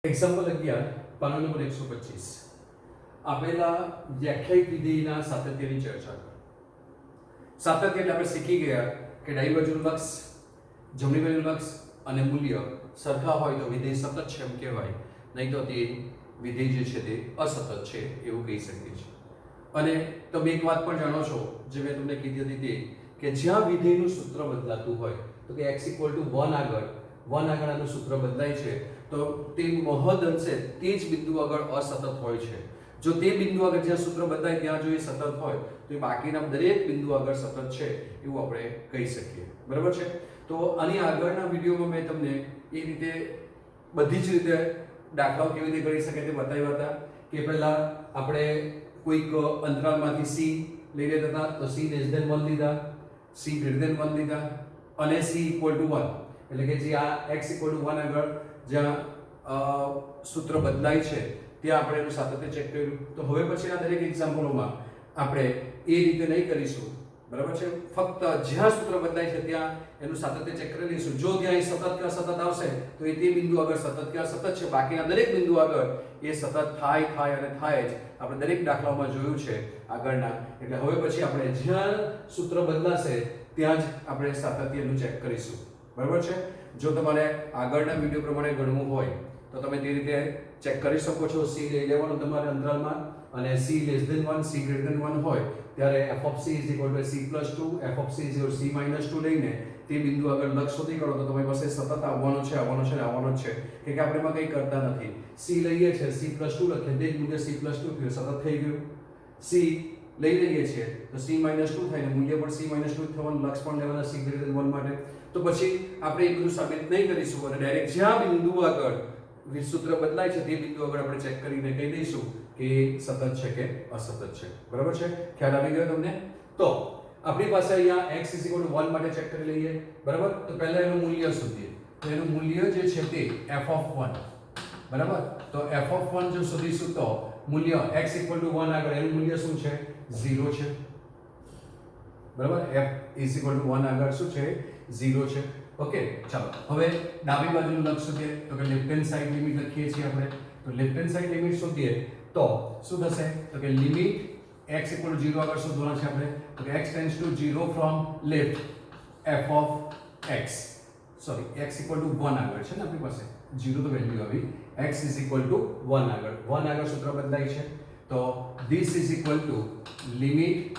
Example 11 પાના number 125 આપેલા વ્યાખ્યાયિત વિધેયના સાતત્યની ચર્ચા કરો. સાતત્ય એટલે આપણે શીખી ગયા કે ડાબી બાજુનું લક્ષ, જમણી બાજુનું લક્ષ અને મૂલ્ય સરખા હોય તો વિધેય સતત છે એમ કહેવાય, નહીં તો તે વિધેય જે છે તે અસતત છે એવું કહી શકીએ છીએ. અને તમે એક વાત પણ જાણો છો જે મેં તમને કીધી હતી તે કે જ્યાં વિધેયનું સૂત્ર બદલાતું હોય તો કે x = 1 આગળ આનું સૂત્ર બદલાય છે તો તે મહદઅંશે તે જ બિંદુ આગળ અસતત હોય છે. જો તે બિંદુ આગળ જ્યાં સૂત્ર બદલાય ત્યાં જો એ સતત હોય તો એ બાકીના દરેક બિંદુ આગળ સતત છે એવું આપણે કહી શકીએ. બરાબર છે? તો આની આગળના વિડીયોમાં મેં તમને એ રીતે બધી જ રીતે દાખલાઓ કેવી રીતે કરી શકે તે બતાવ્યા હતા કે પહેલા આપણે કોઈક અંતરાલમાંથી c લઈ લેતા હતા તો c < 1 લીધા, c < 1 લીધા અને c = 1 એટલે કે જે આ x = 1 આગળ જ્યાં સૂત્ર બદલાય છે ત્યાં આપણે એનું સાતત્ય ચેક કર્યું. તો હવે પછીના દરેક એક્ઝામ્પલોમાં આપણે એ રીતે નહીં કરીશું. બરાબર છે? ફક્ત જ્યાં સૂત્ર બદલાય છે ત્યાં એનું સાતત્ય ચેક કરી લઈશું. જો ત્યાં એ સતત કે અસતત આવશે તો એ તે બિંદુ આગળ સતત કે અસતત છે, બાકીના દરેક બિંદુ આગળ એ સતત થાય જ. આપણે દરેક દાખલાઓમાં જોયું છે આગળના. એટલે હવે પછી આપણે જ્યાં સૂત્ર બદલાશે ત્યાં જ આપણે સાતત્યનું ચેક કરીશું. બરાબર છે? જો તમારે આગળના વિડીયો પ્રમાણે ગણવું હોય તો તમે તે રીતે ચેક કરી શકો છો. c લઈ લેવાનું તમારે અંતરાલમાં અને c < 1 c < 1 હોય ત્યારે f (c) = c + 2 f (c) = c - 2 લઈને તે બિંદુ આગળ લક્ષ શોધી કાઢો તો તમારી પાસે સતત આવવાનો છે કે આપણે એમાં કંઈ કરતા નથી. c લઈએ છે c + 2 લખીએ તે જ મૂલ્ય c + 2 થયું, સતત થઈ ગયું. c લઈ લઈએ છીએ તો c - 2 થાય ને મૂલ્ય પણ c - 2 થવાનું, લક્ષ પણ લેવાના c < 1 માટે. તો પછી આપણે એ બધું સાબિત નહીં કરીશું અને ડાયરેક્ટ જ્યાં બિંદુ આગળ સૂત્ર બદલાય છે તે બિંદુ આગળ આપણે ચેક કરીને કહી દઈશું કે સતત છે કે અસતત છે. બરાબર છે? ખ્યાલ આવી ગયો તમને? તો આપણી પાસે અહીંયા x = 1 માટે ચેક કરી લઈએ. બરાબર? તો પહેલા એનું મૂલ્ય શોધીએ. તો એનું મૂલ્ય જે છે તે f(1). બરાબર? તો f(1) જો શોધીશું તો મૂલ્ય x = 1 આગળ એનું મૂલ્ય શું છે? 0 છે. બરાબર? f = 1 આગળ શું છે? 0 છે. ઓકે, ચાલો હવે ડાબી બાજુનું લક્ષ શોધીએ તો કે લેફ્ટ હેન્ડ સાઈડ લિમિટ લખીએ છીએ આપણે. તો લેફ્ટ હેન્ડ સાઈડ લિમિટ શોધીએ તો શું થશે? તો કે લિમિટ x = 0 આગળ શોધવાના છે આપણે. તો કે x → 0 from left f (x) x = 1 આગળ છે ને આપણી પાસે 0 તો વેલ્યુ આવી. x = 1 આગળ સૂત્ર બદલાય છે. તો this is equal to limit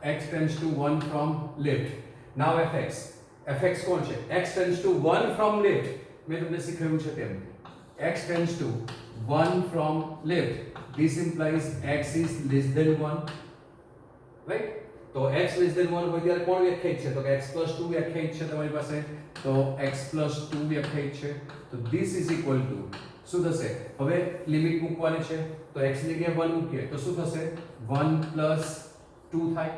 x → 1 from left. Now fx કોણ છે? x → 1 from left. મેં તમને શીખવ્યું છે તેમ x → 1 from left. This implies x is < 1. Right? તો x < 1 હોય ત્યારે કોણ વ્યાખ્યાયિત છે? તો કે x + 2 વ્યાખ્યાયિત છે તમારી પાસે. તો x + 2 વ્યાખ્યાયિત છે. તો this is equal to શું થશે? હવે લિમિટ મૂકવાની છે તો x ની જગ્યાએ 1 મૂકીએ તો શું થશે? 1 + 2 થાય.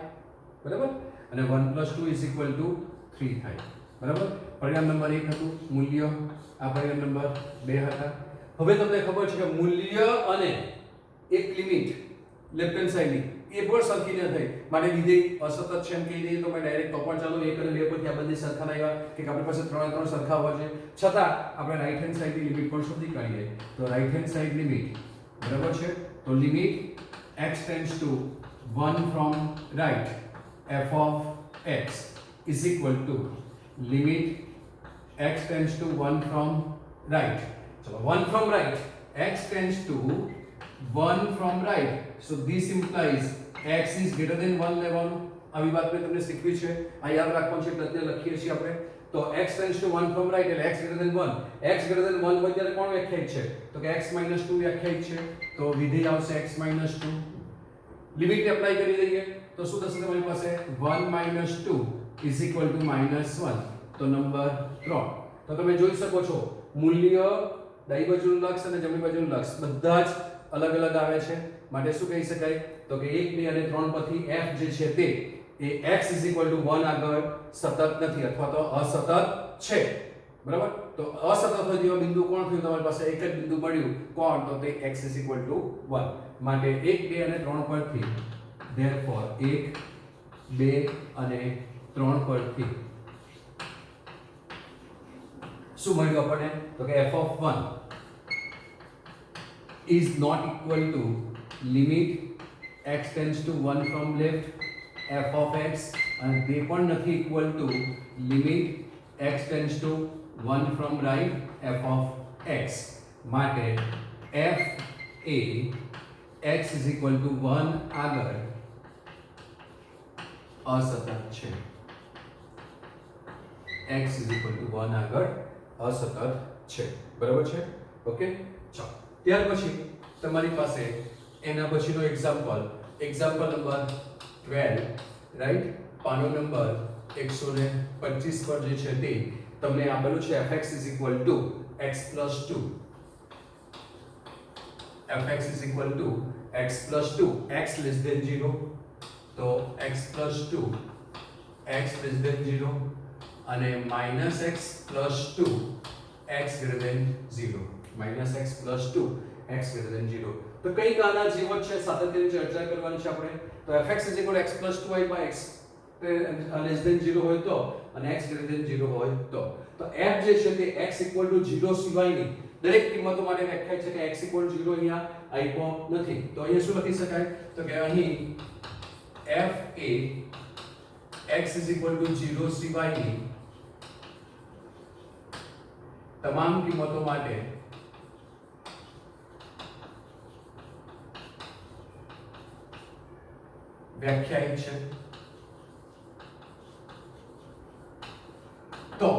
બરાબર? અને 1 + 2 = 3 થાય. બરાબર? પરિણામ નંબર 1 હતું મૂલ્ય, આ પરિણામ નંબર 2 હતા. હવે તમને ખબર છે કે મૂલ્ય અને એક લિમિટ લેફ્ટ હેન્ડ સાઈડની એ પણ સરખી ન થઈ માટે વિધેય અસતત છે એમ કહી દઈએ તો મેં ડાયરેક્ટ તો પણ ચાલો 1 અને 2 પરથી આ બંને સરખા આવ્યા કે આપણી પાસે 3 અને 3 સરખા હોવા જોઈએ, છતાં આપણે રાઈટ હેન્ડ સાઈડની લિમિટ પણ શોધી કાઢીએ. તો રાઈટ હેન્ડ સાઈડ લિમિટ બરાબર છે. તો limit x → 1 from right f (x) is equal to limit x → 1 from right. So 1 from right, x → 1 from right. So this implies x is greater than 1 લેવાનું. આવી વાત મેં તમને શીખવી છે, આ યાદ રાખવાનું છે એટલે અત્યારે લખીએ છીએ આપણે. તો x → 1 from right એટલે x greater than 1. x greater than 1 હોય ત્યારે કોણ વ્યાખ્યાયિત છે? તો કે x - 2 વ્યાખ્યાયિત છે. તો વિધેય આવશે x - 2. લિમિટ એપ્લાય કરી દઈએ તો શું થશે તમારી પાસે? 1 - 2 = -1. તો નંબર 3. તો તમે જોઈ શકો છો મૂલ્ય ડાબી બાજુનું લક્ષ અને જમણી બાજુનું લક્ષ બધા જ અલગ અલગ આવે છે. માટે શું કહી શકાય? તો કે 1, 2 અને 3 પરથી f જે છે તે એ x = 1 આગળ સતત નથી અથવા તો અસતત છે. બરાબર? તો અસતત હોય તેવા બિંદુ કોણ થયું તમારી પાસે? એક જ બિંદુ મળ્યું. કોણ? તો તે x = 1. માટે 1, 2 અને 3 પરથી therefore 1, 2 અને 3 પરથી શું મળ્યું આપણને? તો કે f(1) is not equal to limit x tends to 1 from left f of x, અને તે પણ નથી equal to limit x tends to 1 from right f of x. માટે f A x is equal to 1 આગળ અસતત છે. x is equal to 1 આગળ અસતત છે. બરાબર છે? ઓકે, ચાલો ત્યાર પછી તમારી પાસે એના પછીનો એક્ઝામ્પલ નંબર 12, રાઈટ, પાનો નંબર 125 પર જે છે તે તમને આપેલું છે fx is equal to x plus 2. fx is equal to x plus 2, x less than 0, તો x plus 2 x less than 0 અને minus x plus 2 x greater than 0, minus x plus 2 x greater than 0. તો કઈ આના જેવો છે સાતત્યની ચર્ચા કરવાની છે આપણે. તો fx is equal to x plus 2y by x less than 0 હોય તો અને x greater than 0 હોય તો f જે છે તે x equal to 0 સિવાયની દરેક કિંમતો માટે વ્યાખ્યા છે કે x equal to 0 અહીંયા આપ્યો નથી. તો અહીંયા શું લખી શકાય? તો કે અહીં f A x is equal to 0 સિવાયની તમામ કિંમતો માટે વ્યાખ્યાયિત છે. તો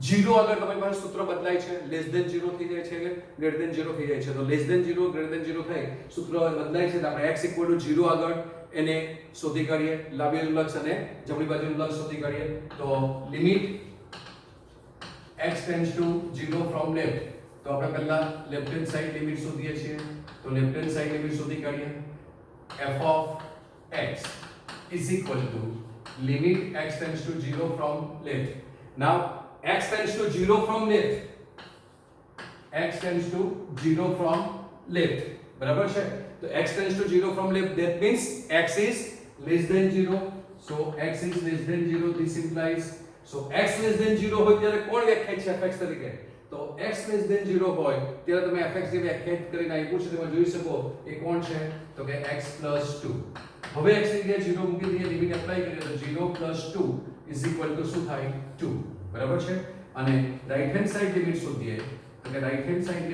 0 આગળ તમારી પાસે સૂત્ર બદલાય છે, લેસ ધેન 0 થઈ જાય છે એટલે ગ્રેટર ધેન 0 થઈ જાય છે. તો લેસ ધેન 0 ગ્રેટર ધેન 0 થાય સૂત્ર બદલાય છે. તો આપણે x equal to 0 આગળ એને શોધી કાઢીએ, ડાબી બાજુનું લક્ષ અને જમણી બાજુનું લક્ષ શોધી કાઢીએ. તો limit x tends to 0 from left, તો આપણે પહેલા લેફ્ટ હેન્ડ સાઈડ લિમિટ શોધીએ છીએ. તો લેફ્ટ હેન્ડ સાઈડ લિમિટ શોધી કાઢીએ. f of x is equal to limit x tends to 0 from left. Now x tends to 0 from left, x tends to 0 from left, બરાબર છે? તો x tends to 0 from left, that means x is less than 0. So x is less than 0, this implies, so x less than 0 હોય ત્યારે કોણ વ્યાખ્યાયિત છે fx તરીકે? તો x less than 0 હોય ત્યારે તમે fx જે વ્યાખ્યાયિત કરીને આપ્યું છે તમે જોઈ શકો એ કોણ છે? તો કે x plus 2. હવે x ની જગ્યાએ 0 મૂકી દઈએ, લિમિટ એપ્લાય કરીએ તો 0 plus 2 is equal to શું થાય? 2, બરાબર છે? અને રાઈટ હેન્ડ સાઈડ લિમિટ શોધીએ. તો કે right hand side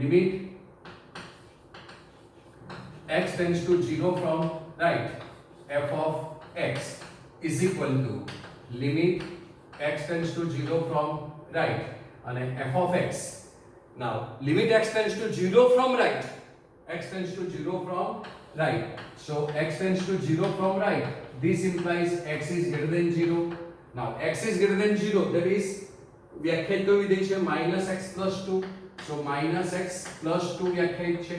limit x tends to 0 from right f of x is equal to limit x tends to 0 from right અને f of x. Now limit x tends to 0 from right, x tends to 0 from right, so x tends to 0 from right, this implies x is greater than 0. Now x is greater than 0, that is વ્યાખ્યાયિત કરી દઈ છે minus x plus 2, so minus x plus 2 વ્યાખ્યાયિત છે.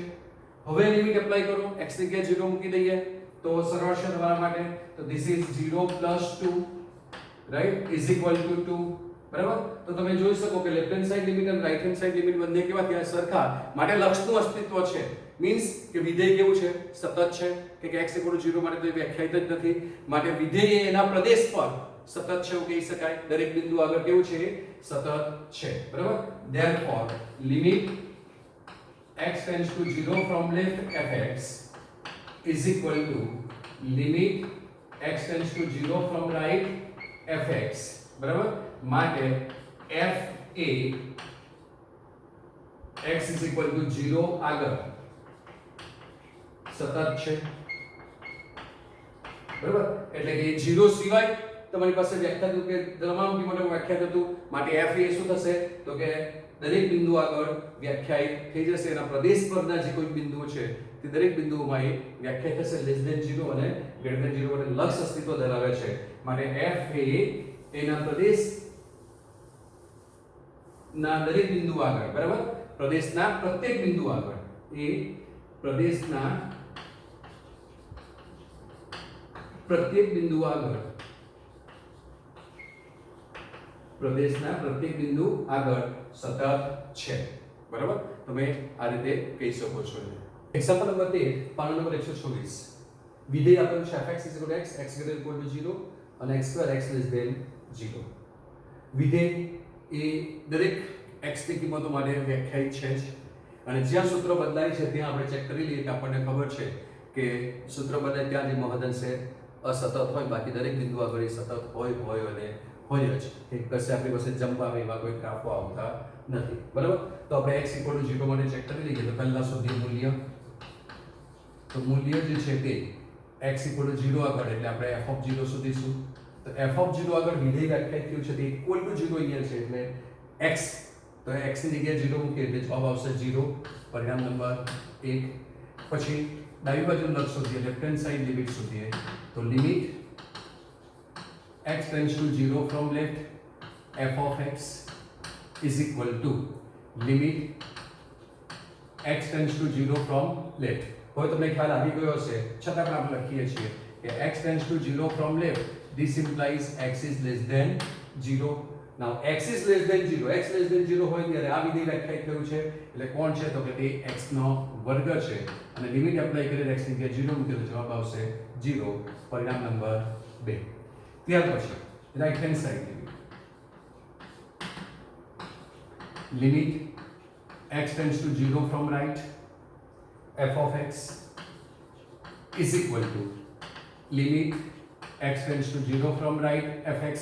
હવે limit apply કરો, x ની જગ્યાએ 0 મૂકી દઈએ તો સરળ છે તમારા માટે. તો this is 0 plus 2, right, is equal to 2, બરાબર? તો તમે જોઈ શકો કે લેફ્ટ હેન્ડ સાઈડ લિમિટ અને રાઈટ હેન્ડ સાઈડ લિમિટ બંને કેવા થયા? સરખા. માટે લક્ષનું અસ્તિત્વ છે, મીન્સ કે વિધેય કેવું છે? સતત છે. કે x equal to 0 માટે તો વ્યાખ્યાયિત જ નથી, માટે વિધેય એના પ્રદેશ પર સતત છે એવું કહી શકાય. દરેક બિંદુ આગળ કેવું છે? સતત છે, બરાબર? therefore limit x tends to 0 from left fx is equal to limit x tends to 0 from right fx, બરાબર? માટે f A x is equal to 0 આગળ સતત છે, બરાબર? એટલે કે 0 સિવાય તમારી પાસે વ્યાખ્યા હતું કે તમામ કિંમતો વ્યાખ્યાત હતું. માટે f એ શું થશે? તો કે દરેક બિંદુ આગળ વ્યાખ્યાયિત થઈ જશે. એના પ્રદેશ પરના જે કોઈ બિંદુઓ છે તે દરેક બિંદુઓમાં એ વ્યાખ્યાયિત થશે લેસ ધેન 0 અને ગ્રેટર ધેન 0 માટે લક્ષ અસ્તિત્વ ધરાવે છે. માટે f એ એના પ્રદેશ ના દરેક બિંદુ આગળ, બરાબર? પ્રદેશના પ્રત્યેક બિંદુ આગળ એ પ્રદેશના પ્રત્યેક બિંદુ આગળ પ્રદેશના પ્રત્યેક બિંદુ આગળ સતત છે, બરાબર? તમે આ રીતે કહી શકો છો. એક્ઝામ્પલ નંબર 13, પાનો નંબર 126. વિધેય આપેલું છે fx is equal to x, x greater equal to 0 અને x square x less than 0. વિધેય એ દરેક x ની કિંમતો માટે વ્યાખ્યાયિત છે. અને જ્યાં સૂત્ર બદલાય છે ત્યાં આપણે ચેક કરી લઈએ કે આપણને ખબર છે કે સૂત્ર બદલાય ત્યાં જે મહદઅંશે અસતત હોય, બાકી દરેક બિંદુ આગળ સતત હોય અને હોય જ. કે કશે આપણી પાસે જમ્પ આવે એવા કોઈ ગ્રાફો આવતા નથી. બરાબર? તો આપણે x = 0 માટે ચેક કરી લઈએ. તો પહેલા શોધીએ મૂલ્ય. તો મૂલ્ય જે છે તે x = 0 આગળ એટલે આપણે f શોધીશું. તો f આગળ વિધેય વ્યાખ્યાયિત થયું છે તે = 0 અહીંયા છે એટલે x, તો x ની જગ્યાએ 0 મૂકીએ એટલે જવાબ આવશે 0. પરિણામ નંબર 1. પછી ડાબી બાજુનું લક્ષ શોધીએ, લેફ્ટ હેન્ડ સાઈડ લિમિટ શોધીએ. તો limit x → 0 from left f of x is equal to limit x → 0 from left. હવે તમને ખ્યાલ આવી ગયો હશે, છતાં પણ આપણે લખીએ છીએ કે x → 0 from left, this implies x is less than 0. Now x is less than 0, x less than 0 હોય ત્યારે આ વિધેય વ્યાખ્યાયિત થયું છે એટલે કોણ છે તો કે તે x નો વર્ગ છે અને લિમિટ એપ્લાય કરીને x ની જગ્યાએ 0 મૂકીએ તો જવાબ આવશે 0. પરિણામ નંબર 2. ત્યાર પછી right hand side limit x → 0 from right f of x is equal to limit x → 0 from right fx.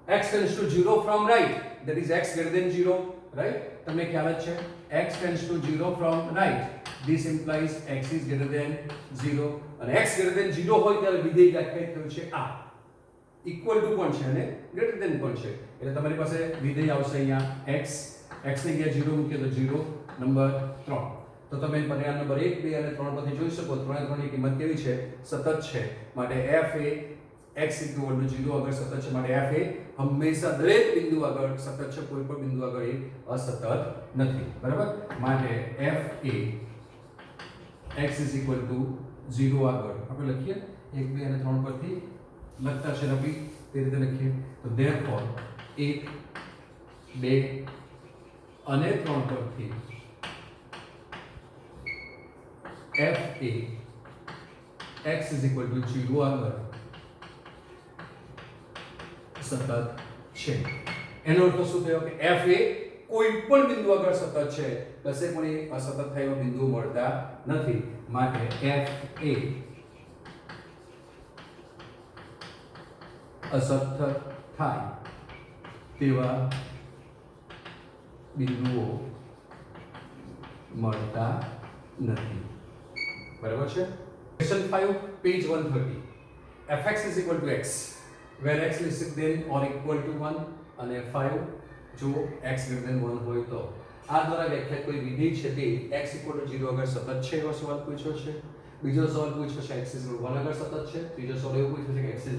x → 0 from right, that is x greater than 0, right? તમને ખ્યાલ જ છે x → 0 from right, this implies x is greater than 0 અને x greater than 0 હોય ત્યારે વિધેય વ્યાખ્યાયિત થયું છે આ ઇક્વલ ટુ પણ છે અને ગ્રેટર ધેન પણ છે એટલે તમારી પાસે વિધેય આવશે અહીંયા x ની જગ્યાએ 0 મૂકીએ તો 0. નંબર 3. તો તમે પરિણામ નંબર 1, 2 અને 3 પરથી જોઈ શકો 3 ની કિંમત કેવી છે? સતત છે. માટે f એ x = 0 આગળ સતત છે. માટે f એ હંમેશા દરેક બિંદુ આગળ સતત છે, કોઈ પણ બિંદુ આગળ એ અસતત નથી. બરાબર? માટે f એ x = 0 આગળ આપણે લખીએ 1, 2 અને 3 પરથી લખતા છે રવિ તે રીતે લખીએ. તો therefore 1, 2 અને 3 પરથી f એ x = 0 આગળ સતત છે. એનો અર્થ શું થયો કે f એ કોઈ પણ બિંદુ આગળ સતત છે, કશે પણ એ અસતત થયેલો બિંદુ મળતા નથી. માટે f એ અસતત થાય તેવા બિંદુઓ મળતા નથી. બરાબર છે? Question 5 page 130. fx = x where x less than or equal to 1 અને 5 જો x greater than 1 હોય તો આ દ્વારા વ્યાખ્યાયિત કોઈ વિધેય છે તે x = 0 આગળ સતત છે એવો સવાલ પૂછ્યો છે. બીજો સવાલ પૂછ્યો છે x = 1 આગળ સતત છે. ત્રીજો સવાલ એવો પૂછ્યો છે કે x =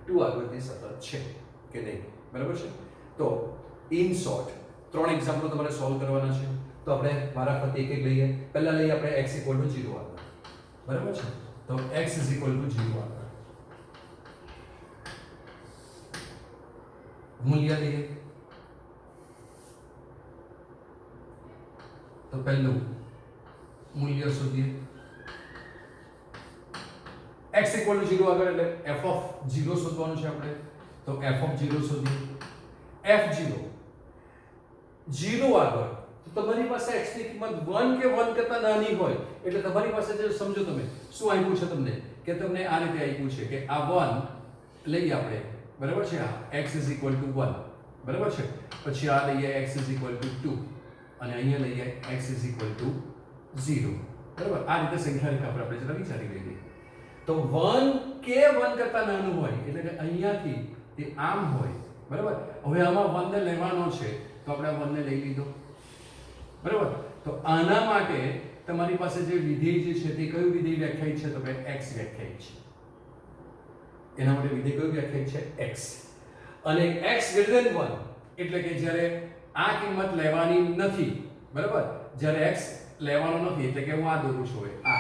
2 આગળ તે સતત છે કે નહીં. બરાબર છે? તો ઇન શોર્ટ 3 એક્ઝામ્પલ તમારે સોલ્વ કરવાના છે. તો આપણે વારાફરતી એક લઈએ. પહેલા લઈએ આપણે x = 0 આગળ. બરાબર છે? તો x = 0 આગળ મૂલ્ય લઈએ. તો પહેલું મૂલ્ય શોધીએ. x = 0 આગળ એટલે f of 0 શોધવાનું છે આપણે. તો f of 0 શોધીએ. f0 0 આગળ તો તમારી પાસે x ની કિંમત 1 કે 1 કરતા નાની હોય એટલે તમારી પાસે જે સમજો તમે શું આપ્યું છે તમને કે તમને આ રીતે આપ્યું છે કે આ 1 લઈએ આપણે. બરાબર છે? આ x = 1. બરાબર છે? પછી આ લઈએ x = 2 અને અહીંયા લઈએ x = 0. બરાબર? આ રીતે સંખ્યા રેખા પર આપણે જરા વિચારી લઈએ. તો 1 કે 1 કરતા નાનું હોય એટલે કે અહીંયાથી તે આમ હોય. બરાબર? હવે આમાં 1 ને લેવાનો છે તો આપણે આ 1 ને લઈ લીધો. બરાબર? તો આના માટે તમારી પાસે જે વિધેય જે છે તે કયું વિધેય વ્યાખ્યાયિત છે? તો કે x વ્યાખ્યાયિત છે. એના માટે વિધેય કયું વ્યાખ્યાયિત છે? x. અને x greater than 1 એટલે કે જ્યારે આ કિંમત લેવાની નથી. બરાબર? જ્યારે x લેવાનો નથી એટલે કે હું આ દોરું છું આ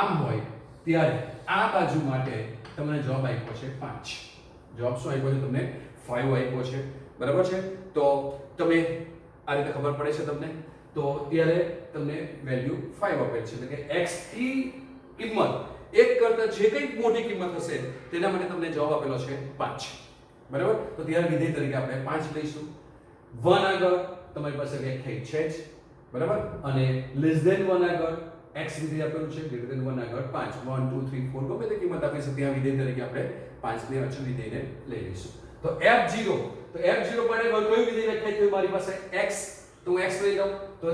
આમ હોય ત્યારે આ બાજુ માટે તમને જવાબ આપ્યો છે 5. જવાબ શું આપ્યો છે તમને? 5 આપ્યો છે. બરાબર છે? તો તમે આ રીતે ખબર પડે છે તમને. તો ત્યારે તમને વેલ્યુ 5 આપેલ છે એટલે કે x ની કિંમત એક કરતા જે કંઈ મોટી કિંમત હશે તેના માટે તમને જવાબ આપેલો છે 5. બરાબર? તો ત્યારે વિધેય તરીકે આપણે 5 લઈશું. 1 આગળ તમારી પાસે વ્યાખ્યાયિત છે જ. બરાબર, અને લેસ ધેન 1 આગળ x વિધેય આપેલું છે, ગ્રેટર ધેન 1 આગળ 5 1 2 3 4 ગમે તે કિંમત આપી છે ત્યાં વિધેય તરીકે આપણે 5 ને અચળ વિધેયને લઈ લઈશું. તો f0 માટે કયું વિધેય લખાય તો મારી પાસે x, તો હું x લઈ લઉં તો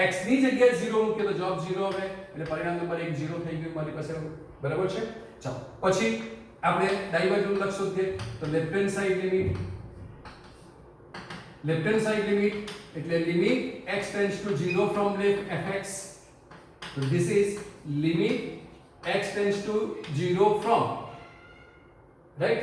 x ની જગ્યાએ 0 મૂકીએ તો જવાબ 0 આવે એટલે પરિણામ નંબર 1 0 થઈ ગયું મારી પાસે. બરાબર છે. ચાલો પછી આપણે ડાબી બાજુનું લક્ષ શોધીએ તો લેફ્ટ હેન્ડ સાઈડ લિમિટ એટલે limit x tends to 0 from left fx. So this is limit x tends to 0 from, right,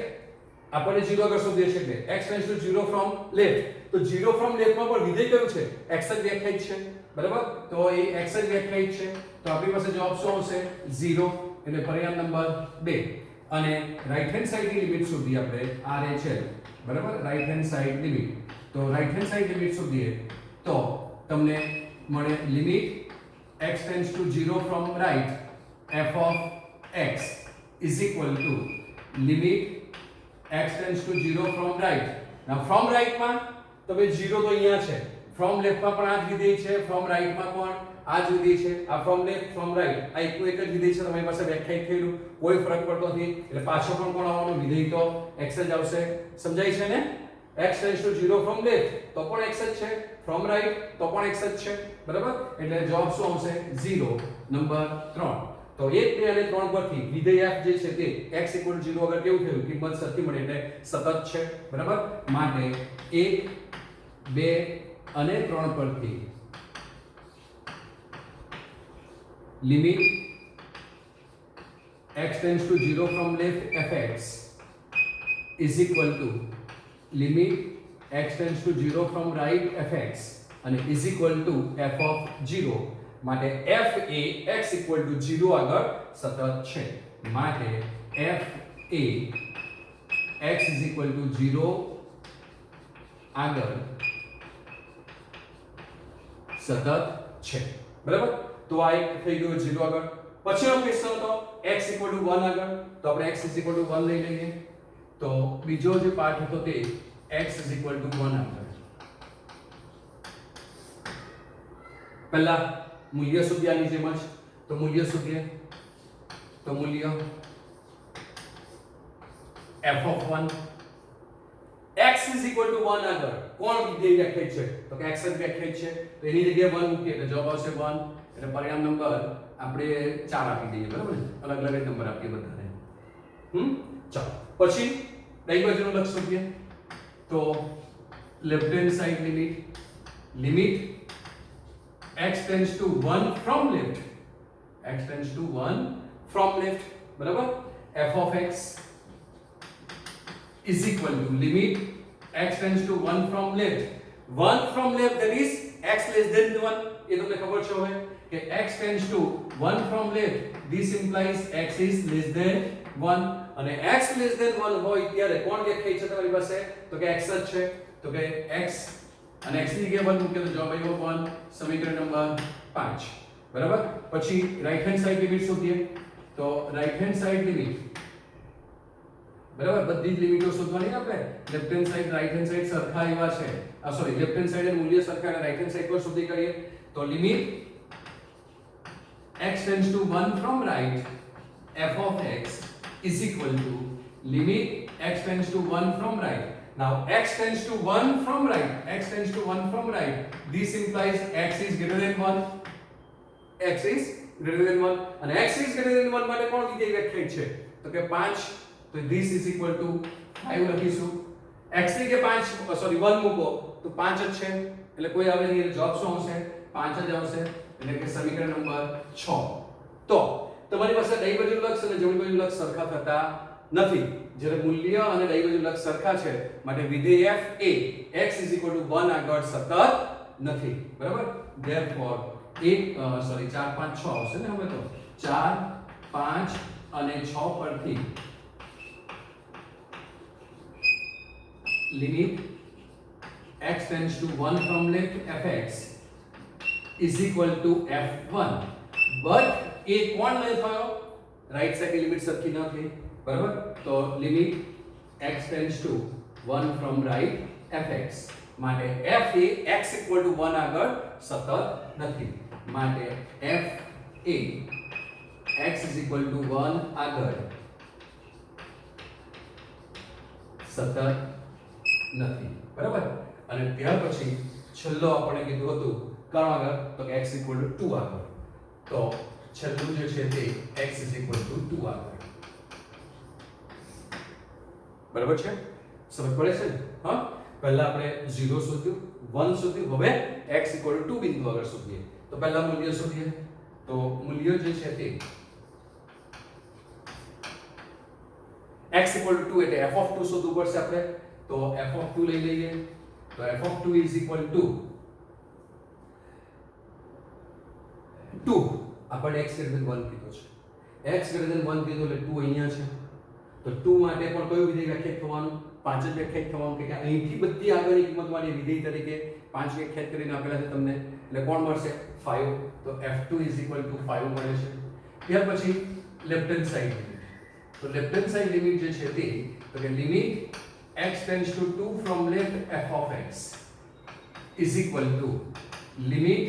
આપણે 0 આગળ શોધીએ છીએ એટલે x tends to 0 from left. તો 0 from left માં પણ વિધેય કયું છે? x જ વ્યાખ્યાયિત છે. બરાબર, તો એ x જ વ્યાખ્યાયિત છે તો આપણી પાસે જવાબ શું આવશે? 0 એટલે પરિણામ નંબર 2. અને રાઈટ હેન્ડ સાઈડની લિમિટ શોધીએ આપણે, r એ છે. બરાબર, રાઈટ હેન્ડ સાઈડ લિમિટ. તો રાઈટ હેન્ડ સાઈડ લિમિટ શોધીએ તો તમને મળે limit x tends to 0 from right f of x is equal to limit x tends to 0 from right. now from right માં તમે 0 તો અહીંયા છે, from left માં પણ આ જ વિધેય છે, from right માં પણ આ જ વિધેય છે. આ from left from right આ એક જ વિધેય છે, તમારી પાસે વ્યાખ્યાયિત થયેલું, કોઈ ફરક પડતો નથી. એટલે પાછો પણ કોણ આવવાનો? વિધેય તો x જ આવશે. સમજાય છે ને? x tends to 0 from left તો પણ x જ છે, from right તો પણ x જ છે. બરાબર, એટલે જવાબ શું આવશે? 0 નંબર 3. તો 1 2 અને 3 પરથી વિધેય f જે છે તે x 0 આગળ કેવું થયું? કિંમત સરખી મળે એટલે સતત છે. બરાબર, માટે 1 2 અને 3 પરથી limit x tends to 0 from left fx is equal to limit x tends to 0 from right fx અને is equal to f of 0. માટે f A x equal to 0 આગળ સતત છે. માટે f A x is equal to 0 આગળ સતત છે. બરાબર, તો આ એક થઈ ગયું 0 આગળ. પછીનો કિસ્સો હતો x equal to 1 આગળ, તો આપણે x is equal to 1 લઈ લઈએ. તો બીજો જે પાર્ટ હતો તે x is equal to 1 આગળ. પહેલા મૂલ્ય શોધીએ આની જેમ જ. તો મૂલ્ય શોધીએ તો મૂલ્ય f of 1 x is equal to 1 આગળ કોણ વિધેય વ્યાખ્યાયિત છે? તો કે x જ વ્યાખ્યાયિત છે, તો એની જગ્યાએ 1 મૂકીએ એટલે જવાબ આવશે 1. એટલે પરિણામ નંબર આપણે 4 આપી દઈએ. બરાબર ને? અલગ અલગ નંબર આપીએ બધાને. ચાલો પછી ડાબી બાજુનો લક્ષ શોધીએ તો left hand side limit x tends to 1 from left, x tends to 1 from left. બરાબર, f of x is equal to limit x tends to 1 from left. 1 from left, that is x less than 1. એ તમને ખબર છે હવે કે x tends to 1 from left, this implies x is less than 1. અને x less than 1 હોય ત્યારે કોણ વ્યાખ્યાયિત છે તમારી પાસે? તો કે x જ છે. તો કે x અને x ની જગ્યાએ 1 મૂકીએ તો જવાબ આવ્યો 1. સમીકરણ નંબર 5. બરાબર, પછી રાઈટ હેન્ડ સાઈડ લિમિટ શોધીએ તો રાઈટ હેન્ડ સાઈડ લિમિટ. બરાબર, બધી જ લિમિટો શોધવાની આપણે. Left hand side right hand side સરખા એવા છે. સોરી, લેફ્ટ હેન્ડ સાઈડ મૂલ્ય સરખા અને રાઈટ હેન્ડ સાઈડ પર શોધી કરીએ તો limit x tends to 1 from right f of x is equal to limit x tends to 1 from right. Now x tends to 1 from right, x tends to 1 from right, this implies x is greater than 1. x is greater than 1 અને x is greater than 1 માટે કોણ વિધેય વ્યાખ્યાયિત છે? તો કે 5. તો this is equal to 5 લખીશું. x ની કે 5 સોરી 1 મૂકો તો 5 જ છે એટલે કોઈ આવે નહીં, એટલે જવાબ શું આવશે? 5 જ આવશે. એટલે કે સમીકરણ નંબર 6. તો તમારી પાસે ડાબી બાજુનું લક્ષ અને જમણી બાજુનું લક્ષ સરખા થતા નથી. જ્યારે મૂલ્ય અને ડાબી બાજુનું લક્ષ સરખા છે માટે વિધેય f એ x 1 આગળ સતત નથી. બરાબર, therefore 4 5 6 આવશે ને હવે તો 4 5 અને 6 પરથી limit x tends to 1 from left fx is equal to f1. but એ કોણ નહીં થયો? રાઈટ સાઈડ લિમિટ સરખી ન થઈ. બરાબર, તો limit x tends to 1 from right fx માટે f એ x = 1 આગળ સતત નથી. માટે f એ x = 1 આગળ સતત નથી. બરાબર. અને ત્યાર પછી છેલ્લો આપણે કીધું હતું કોણ આગળ, તો કે x = 2 આગળ. તો છેલ્લું જે છે તે x = 2 આગળ. બરાબર છે? સમજ પડે છે ને? હા, પહેલા આપણે 0 શોધ્યું, 1 શોધ્યું, હવે x = 2 બિંદુ આગળ શોધીએ. તો પહેલા મૂલ્ય શોધીએ. તો મૂલ્ય જે છે તે x = 2 એટલે f(2) શોધવું પડશે આપણે. તો f(2) લઈ લઈએ. તો f(2) = 2. આપણે x > 1 કીધું છે. x > 1 કીધું એટલે 2 અહીંયા છે. તો 2 માટે પણ કયું વિધેય વ્યાખ્યાયિત થવાનું? 5 જ વ્યાખ્યાયિત થવાનું, કે અહીંથી બધી આગળની કિંમત માટે વિધેય તરીકે 5 વ્યાખ્યાયિત કરીને આપેલા છે તમને. એટલે કોણ મળશે? 5. તો f(2) = 5 મળે છે. ત્યાર પછી લેફ્ટ હેન્ડ સાઈડ લિમિટ. તો લેફ્ટ હેન્ડ સાઈડ લિમિટ જે છે તે તો કે limit x → 2 from left f of x = limit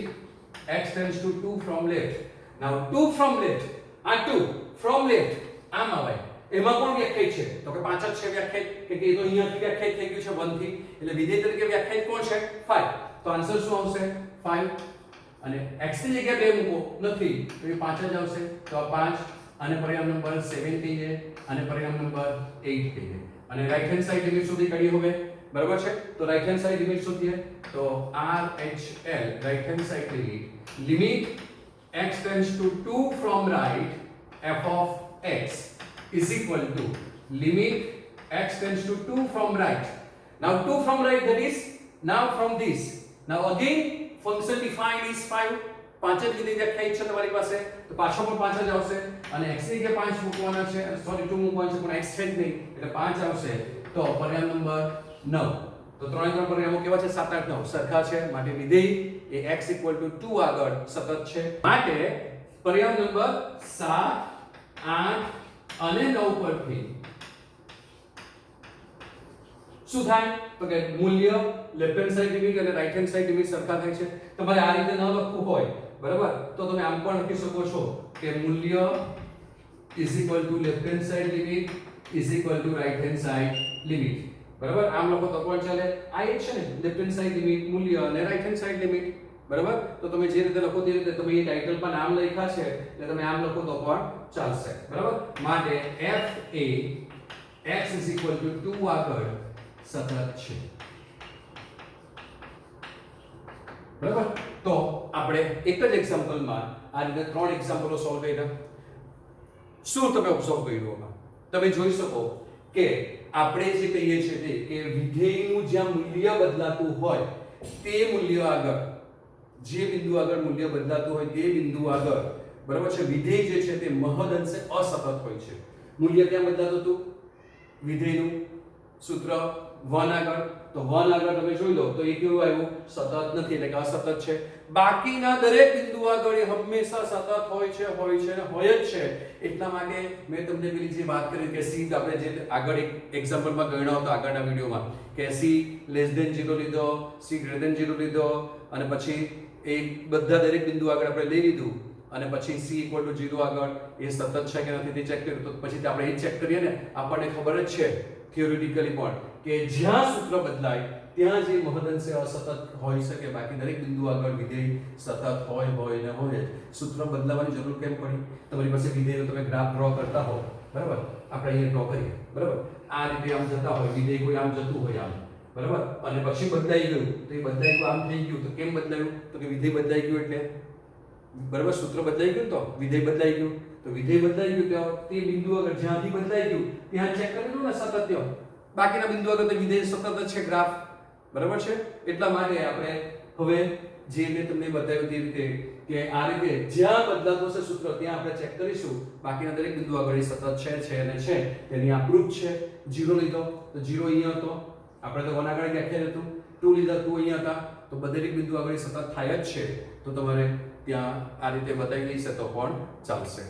x → 2 from left. now 2 from left, આ 2 from left આમ આવે. એમાં કોણ વ્યાખ્યાયિત છે? તો કે 5 જ છે વ્યાખ્યાયિત, કે એ તો અહીંયાથી વ્યાખ્યાયિત થઈ ગયું છે 1 થી. એટલે વિધેય તરીકે વ્યાખ્યાયિત કોણ છે? 5. તો આન્સર શું આવશે? 5. અને x ની જગ્યાએ 2 મૂકો નથી તો એ 5 જ આવશે. તો આ 5 અને પરિણામ નંબર 7 થઈ જાય અને પરિણામ નંબર 8 થઈ જાય. અને રાઈટ હેન્ડ સાઈડ લિમિટ સુધી કાઢી હવે. બરાબર છે? તો રાઈટ હેન્ડ સાઈડ લિમિટ શોધીએ. તો RHL right hand side limit x → 2 from right f of x = limit x → 2 from right. now 2 from right, that is now from this. now again function defined is 5. 5 જ વિધેય વ્યાખ્યાયિત છે તમારી પાસે, તો પાછો પણ 5 જ આવશે. અને x ની જગ્યાએ 5 મૂકવાના છે, સોરી 2 મૂકવાના છે, પણ x છે જ નહીં એટલે 5 આવશે. તો પરિણામ નંબર 9. તો ત્રણે પરિણામો કેવા છે? 7 8 9 સરખા છે. માટે વિધેય એ x = 2 આગળ સતત છે. માટે પરિણામ નંબર 7 8 અને 9 પરથી શું થાય? તો કે મૂલ્ય લેફ્ટ હેન્ડ સાઈડ લિમિટ અને રાઈટ હેન્ડ સાઈડ લિમિટ સરખા થાય છે. તમારે આ રીતે ન લખવું હોય, બરાબર, તો તમે આમ પણ લખી શકો છો કે મૂલ્ય = left hand side limit = right hand side limit. બરાબર, આમ લખો તો પણ ચાલે. આ એ છે ને લેફ્ટ હેન્ડ સાઈડ લિમિટ, મૂલ્ય અને રાઈટ હેન્ડ સાઈડ લિમિટ. બરાબર, તો તમે જે રીતે લખો તે રીતે તમે એ ટાઇટલ પર નામ લખ્યા છે એટલે તમે આમ લખો તો પણ ચાલશે. બરાબર, માટે f એ x = 2 આગળ સતત છે. બરાબર, તો આપણે એક જ એક્ઝામ્પલમાં આ રીતે 3 એક્ઝામ્પલો સોલ્વ કર્યા. શું તમે ઓબ્ઝર્વ કર્યું? તમે જોઈ શકો કે આપણે જે કહીએ છીએ તે કે વિધેયનું જ્યાં મૂલ્ય બદલાતું હોય તે મૂલ્ય આગળ, જે બિંદુ આગળ મૂલ્ય બદલાતું હોય તે બિંદુ આગળ, બરાબર છે, વિધેય જે છે તે મહદઅંશે અસતત હોય છે. મૂલ્ય ક્યાં બદલાતું હતું? વિધેયનું સૂત્ર 1 આગળ. તો 1 આગળ તમે જોઈ લો તો એ કેવું આવ્યું? સતત નથી, એટલે કે અસતત છે. બાકીના દરેક બિંદુ આગળ એ હંમેશા સતત હોય છે અને હોય જ છે. એટલા માટે મેં તમને પેલી જે વાત કરી કે c આપણે જે આગળ એક એક્ઝામ્પલમાં ગણ્યો હતો આગળના વિડિયોમાં કે c <0 લીધો, c <0 લીધો અને પછી એ બધા દરેક બિંદુ આગળ આપણે લઈ લીધું અને પછી c = 0 આગળ એ સતત છે કે નથી તે ચેક કર્યું. તો પછી આપણે એ ચેક કરીએ ને, આપણને ખબર જ છે થિયોરેટિકલી પણ કે જ્યાં સૂત્ર બદલાય ત્યાં જે મહદઅંશે અસતત હોઈ શકે, બાકી દરેક બિંદુ આગળ વિધેય સતત હોય ને હોય. સૂત્ર બદલાવાની જરૂર કેમ પડી? તમારી પાસે વિધેયનો તમે ગ્રાફ ડ્રો કરતા હો, બરાબર, આપણે અહીંયા ડ્રો કરીએ, બરાબર, આ રીતે આમ જતા હોય વિધેય, કોઈ આમ જતું હોય આમ, બરાબર, અને પછી બદલાઈ ગયું તો એ બદલાઈ ગયું આમ થઈ ગયું. તો કેમ બદલાયું? તો કે વિધેય બદલાઈ ગયું એટલે, બરાબર, સૂત્ર બદલાઈ ગયું તો વિધેય બદલાઈ ગયું. તો વિધેય બદલાઈ ગયું તો તે બિંદુ આગળ જ્યાંથી બદલાઈ ગયું ત્યાં ચેક કરી લો ને સાતત્ય. બાકીના બિંદુ આગળ તો વિધેય સતત જ છે ગ્રાફ, બરાબર છે. એટલા માટે આપણે હવે જે મેં તમને બતાવ્યું તે રીતે કે આ રીતે જ્યાં બદલાતું હશે સૂત્ર ત્યાં આપણે ચેક કરીશું. બાકીના દરેક બિંદુ આગળ સતત છે અને છે તેની આ પ્રૂફ છે. 0 લીધો તો 0 અહીંયા હતો, આપણે તો 1 આગળ વ્યાખ્યાયિત હતું. 2 લીધા 2 અહીંયા હતા, તો દરેક બિંદુ આગળ સતત થાય જ છે. તો તમારે ત્યાં આ રીતે બતાવી લઈશે તો પણ ચાલશે.